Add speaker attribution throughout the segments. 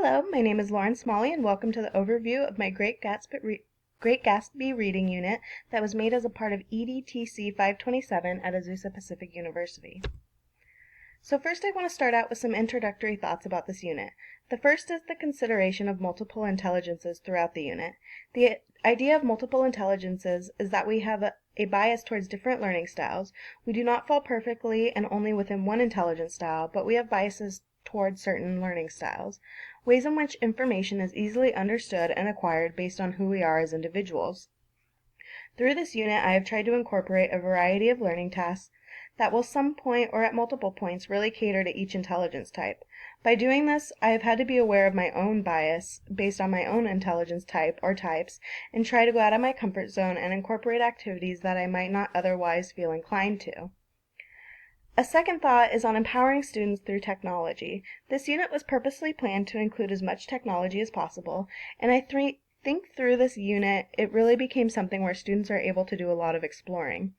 Speaker 1: Hello, my name is Lauren Smalley and welcome to the overview of my Great Gatsby reading unit that was made as a part of EDTC 527 at Azusa Pacific University. So first I want to start out with some introductory thoughts about this unit. The first is the consideration of multiple intelligences throughout the unit. The idea of multiple intelligences is that we have a bias towards different learning styles. We do not fall perfectly and only within one intelligence style, but we have biases towards certain learning styles, ways in which information is easily understood and acquired based on who we are as individuals. Through this unit, I have tried to incorporate a variety of learning tasks that will some point or at multiple points really cater to each intelligence type. By doing this, I have had to be aware of my own bias based on my own intelligence type or types and try to go out of my comfort zone and incorporate activities that I might not otherwise feel inclined to. A second thought is on empowering students through technology. This unit was purposely planned to include as much technology as possible, and I think through this unit it really became something where students are able to do a lot of exploring.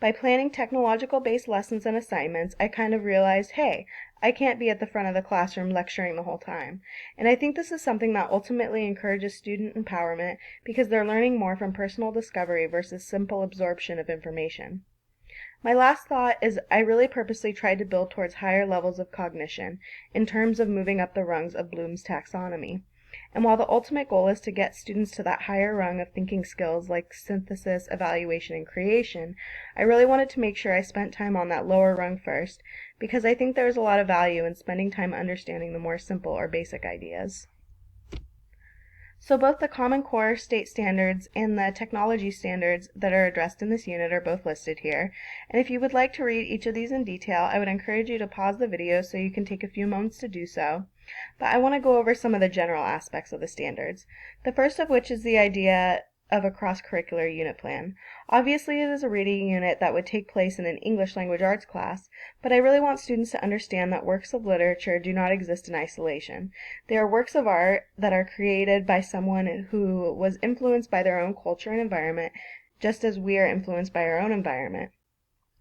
Speaker 1: By planning technological-based lessons and assignments, I kind of realized, hey, I can't be at the front of the classroom lecturing the whole time. And I think this is something that ultimately encourages student empowerment because they're learning more from personal discovery versus simple absorption of information. My last thought is I really purposely tried to build towards higher levels of cognition in terms of moving up the rungs of Bloom's taxonomy. And while the ultimate goal is to get students to that higher rung of thinking skills like synthesis, evaluation, and creation, I really wanted to make sure I spent time on that lower rung first, because I think there is a lot of value in spending time understanding the more simple or basic ideas. So both the Common Core state standards and the technology standards that are addressed in this unit are both listed here. And if you would like to read each of these in detail, I would encourage you to pause the video so you can take a few moments to do so. But I want to go over some of the general aspects of the standards. The first of which is the idea of a cross-curricular unit plan. Obviously it is a reading unit that would take place in an English language arts class, but I really want students to understand that works of literature do not exist in isolation. They are works of art that are created by someone who was influenced by their own culture and environment, just as we are influenced by our own environment.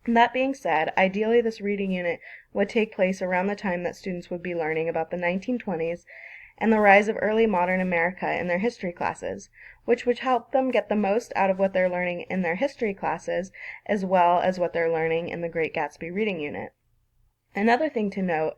Speaker 1: That being said, ideally this reading unit would take place around the time that students would be learning about the 1920s and the rise of early modern America in their history classes, which would help them get the most out of what they're learning in their history classes as well as what they're learning in the Great Gatsby reading unit. Another thing to note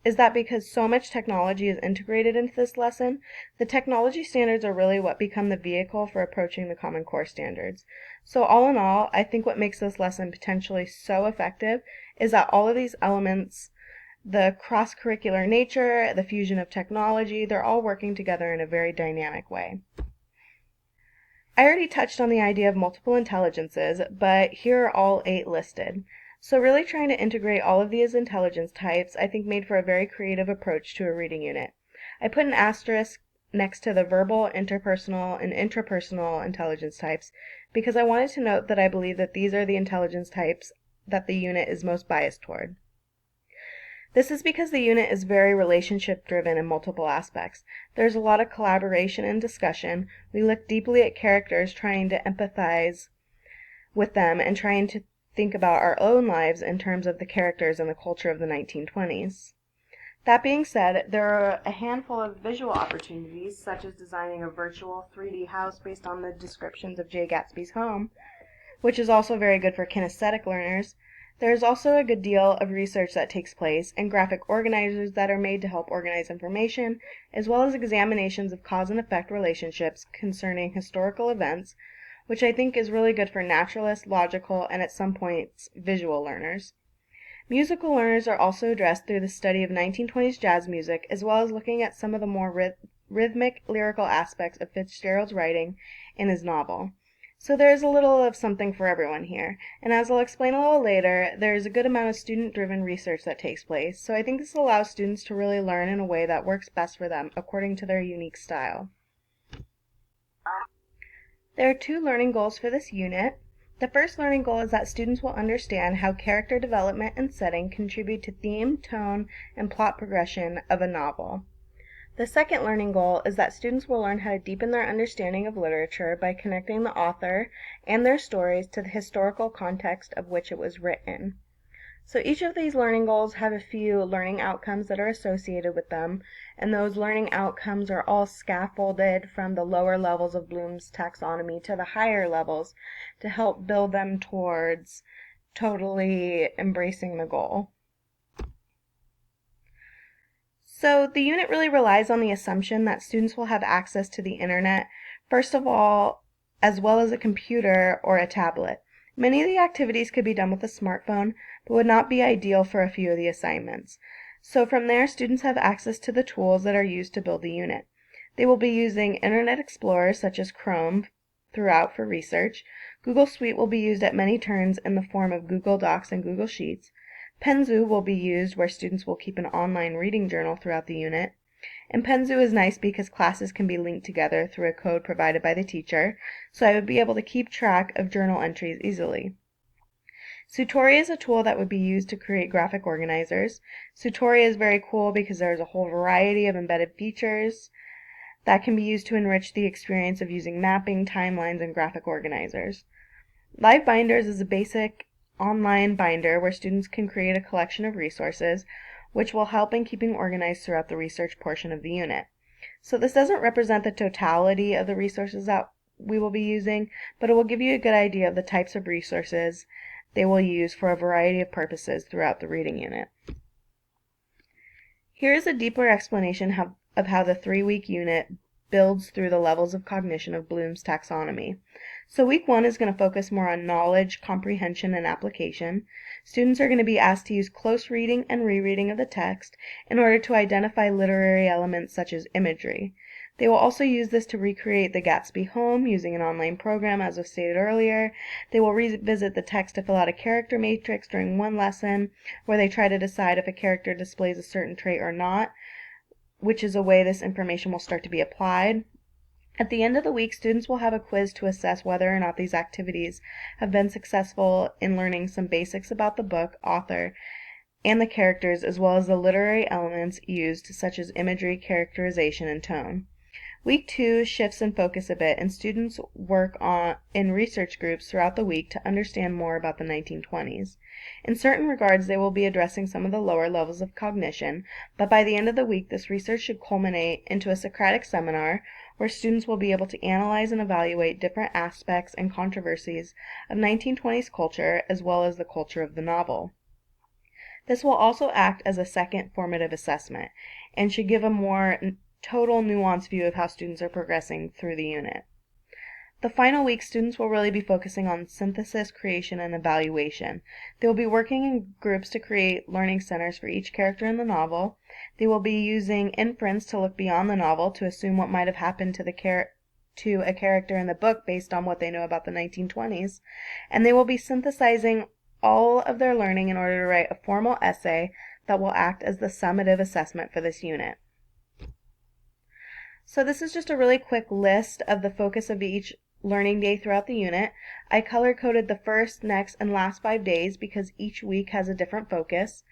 Speaker 1: is that because so much technology is integrated into this lesson, the technology standards are really what become the vehicle for approaching the Common Core standards. So all in all, I think what makes this lesson potentially so effective is that all of these elements, the cross-curricular nature, the fusion of technology, they're all working together in a very dynamic way. I already touched on the idea of multiple intelligences, but here are all 8 listed. So really trying to integrate all of these intelligence types, I think made for a very creative approach to a reading unit. I put an asterisk next to the verbal, interpersonal, and intrapersonal intelligence types because I wanted to note that I believe that these are the intelligence types that the unit is most biased toward. This is because the unit is very relationship driven in multiple aspects. There's a lot of collaboration and discussion. We look deeply at characters, trying to empathize with them and trying to think about our own lives in terms of the characters and the culture of the 1920s. That being said, there are a handful of visual opportunities, such as designing a virtual 3D house based on the descriptions of Jay Gatsby's home, which is also very good for kinesthetic learners. There is also a good deal of research that takes place and graphic organizers that are made to help organize information, as well as examinations of cause and effect relationships concerning historical events, which I think is really good for naturalist, logical, and at some points visual learners. Musical learners are also addressed through the study of 1920s jazz music, as well as looking at some of the more rhythmic, lyrical aspects of Fitzgerald's writing in his novel. So there is a little of something for everyone here, and as I'll explain a little later, there is a good amount of student-driven research that takes place, so I think this allows students to really learn in a way that works best for them according to their unique style. There are 2 learning goals for this unit. The first learning goal is that students will understand how character development and setting contribute to theme, tone, and plot progression of a novel. The second learning goal is that students will learn how to deepen their understanding of literature by connecting the author and their stories to the historical context of which it was written. So each of these learning goals have a few learning outcomes that are associated with them, and those learning outcomes are all scaffolded from the lower levels of Bloom's taxonomy to the higher levels to help build them towards totally embracing the goal. So the unit really relies on the assumption that students will have access to the internet, first of all, as well as a computer or a tablet. Many of the activities could be done with a smartphone, but would not be ideal for a few of the assignments. So from there, students have access to the tools that are used to build the unit. They will be using Internet Explorer such as Chrome throughout for research. Google Suite will be used at many turns in the form of Google Docs and Google Sheets. Penzu will be used where students will keep an online reading journal throughout the unit. And Penzu is nice because classes can be linked together through a code provided by the teacher, so I would be able to keep track of journal entries easily. Sutori is a tool that would be used to create graphic organizers. Sutori is very cool because there's a whole variety of embedded features that can be used to enrich the experience of using mapping, timelines, and graphic organizers. Live Binders is a basic online binder where students can create a collection of resources, which will help in keeping organized throughout the research portion of the unit. So this doesn't represent the totality of the resources that we will be using, but it will give you a good idea of the types of resources they will use for a variety of purposes throughout the reading unit. Here is a deeper explanation of how the 3-week unit builds through the levels of cognition of Bloom's taxonomy. So week 1 is going to focus more on knowledge, comprehension, and application. Students are going to be asked to use close reading and rereading of the text in order to identify literary elements such as imagery. They will also use this to recreate the Gatsby home using an online program, as was stated earlier. They will revisit the text to fill out a character matrix during one lesson, where they try to decide if a character displays a certain trait or not, which is a way this information will start to be applied. At the end of the week, students will have a quiz to assess whether or not these activities have been successful in learning some basics about the book, author, and the characters, as well as the literary elements used, such as imagery, characterization, and tone. Week 2 shifts in focus a bit, and students work in research groups throughout the week to understand more about the 1920s. In certain regards, they will be addressing some of the lower levels of cognition, but by the end of the week, this research should culminate into a Socratic seminar where students will be able to analyze and evaluate different aspects and controversies of 1920s culture, as well as the culture of the novel. This will also act as a second formative assessment, and should give a more total nuanced view of how students are progressing through the unit. The final week, students will really be focusing on synthesis, creation, and evaluation. They will be working in groups to create learning centers for each character in the novel. They will be using inference to look beyond the novel to assume what might have happened to a character in the book based on what they know about the 1920s. And they will be synthesizing all of their learning in order to write a formal essay that will act as the summative assessment for this unit. So this is just a really quick list of the focus of each learning day throughout the unit. I color-coded the first, next, and last 5 days because each week has a different focus.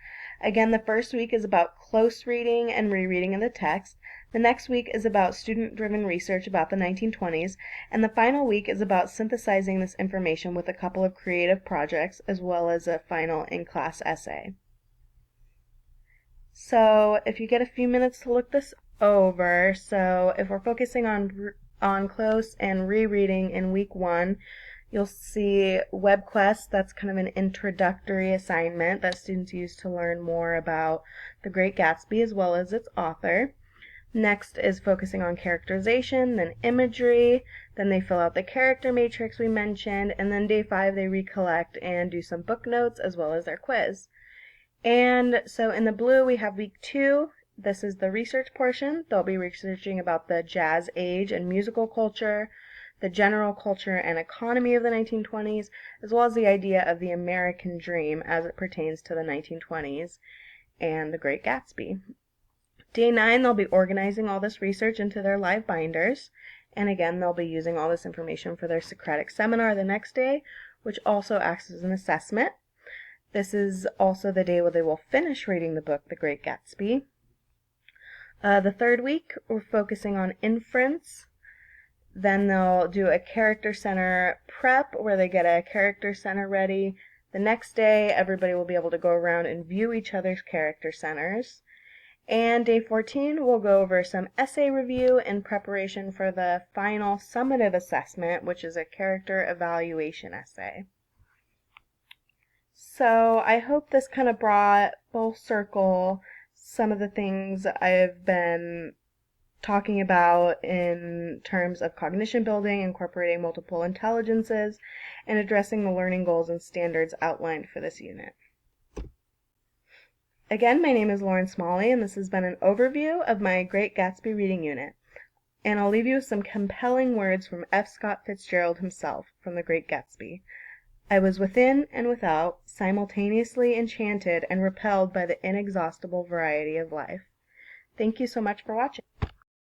Speaker 1: Again, the first week is about close reading and rereading of the text. The next week is about student-driven research about the 1920s, and the final week is about synthesizing this information with a couple of creative projects as well as a final in-class essay. So if you get a few minutes to look this over, so if we're focusing on close and rereading in week 1, you'll see WebQuest. That's kind of an introductory assignment that students use to learn more about The Great Gatsby as well as its author. Next is focusing on characterization, then imagery, then they fill out the character matrix we mentioned, and then day 5 they recollect and do some book notes as well as their quiz. And so in the blue we have week 2. This is the research portion. They'll be researching about the jazz age and musical culture, the general culture and economy of the 1920s, as well as the idea of the American dream as it pertains to the 1920s and the Great Gatsby. Day 9, they'll be organizing all this research into their live binders. And again, they'll be using all this information for their Socratic seminar the next day, which also acts as an assessment. This is also the day where they will finish reading the book, The Great Gatsby. The third week, we're focusing on inference. Then they'll do a character center prep where they get a character center ready. The next day, everybody will be able to go around and view each other's character centers. And day 14, we'll go over some essay review in preparation for the final summative assessment, which is a character evaluation essay. So I hope this kind of brought full circle some of the things I've been talking about in terms of cognition building, incorporating multiple intelligences, and addressing the learning goals and standards outlined for this unit. Again, my name is Lauren Smalley, and this has been an overview of my Great Gatsby reading unit. And I'll leave you with some compelling words from F. Scott Fitzgerald himself from The Great Gatsby. I was within and without, simultaneously enchanted and repelled by the inexhaustible variety of life. Thank you so much for watching.